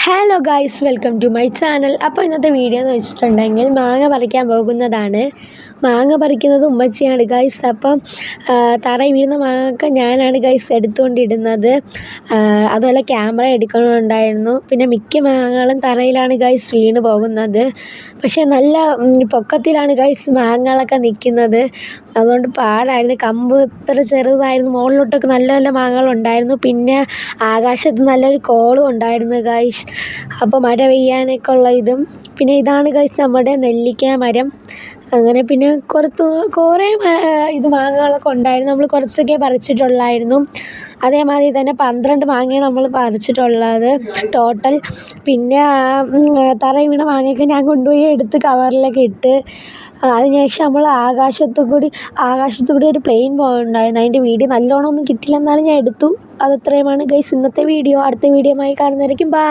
Hello guys, welcome to my channel. അപ്പോൾ ഇന്നത്തെ video എന്ന് വെച്ചിട്ടുണ്ടെങ്കിൽ മാങ്ങ പറിക്കാൻ പോകുന്നതാണ്. മാങ്ങ പറിക്കുന്നത് ഉമ്മച്ചിയാണ് ഗൈസ്. അപ്പം തറയിൽ വീഴുന്ന മാങ്ങയൊക്കെ ഞാനാണ് ഗൈസ് എടുത്തുകൊണ്ടിടുന്നത്. അതുപോലെ ക്യാമറ എടുക്കണമുണ്ടായിരുന്നു. പിന്നെ മിക്ക മാങ്ങകളും തറയിലാണ് ഗൈസ് വീണ് പോകുന്നത്. പക്ഷേ നല്ല പൊക്കത്തിലാണ് ഗൈസ് മാങ്ങകളൊക്കെ നിൽക്കുന്നത്. അതുകൊണ്ട് പാടായിരുന്നു. കമ്പ് ഇത്ര ചെറുതായിരുന്നു. മുകളിലോട്ടൊക്കെ നല്ല നല്ല മാങ്ങകളുണ്ടായിരുന്നു. പിന്നെ ആകാശത്ത് നല്ലൊരു കോളും ഉണ്ടായിരുന്നു ഗൈസ്. അപ്പോൾ മഴ പെയ്യാനൊക്കെ ഉള്ള ഇതും. പിന്നെ ഇതാണ് ഗൈസ് നമ്മുടെ നെല്ലിക്ക മരം. അങ്ങനെ പിന്നെ കുറേ മാങ്ങകളൊക്കെ ഉണ്ടായിരുന്നു. നമ്മൾ കുറച്ചൊക്കെ പറിച്ചിട്ടുള്ളായിരുന്നു. അതേമാതിരി തന്നെ 12 മാങ്ങയാണ് നമ്മൾ പറിച്ചിട്ടുള്ളത് ടോട്ടൽ. പിന്നെ തറയിൽ വീണ മാങ്ങയൊക്കെ ഞാൻ കൊണ്ടുപോയി എടുത്ത് കവറിലൊക്കെ ഇട്ട്. അതിനുശേഷം നമ്മൾ ആകാശത്തു കൂടി ഒരു പ്ലെയിൻ പോകുന്നുണ്ടായിരുന്നു. അതിൻ്റെ വീഡിയോ നല്ലോണം ഒന്നും കിട്ടില്ല, എന്നാലും ഞാൻ എടുത്തു. അതത്രയുമാണ് ഗൈസ് ഇന്നത്തെ വീഡിയോ. അടുത്ത വീഡിയോയുമായി കാണുന്നതായിരിക്കും. ബൈ.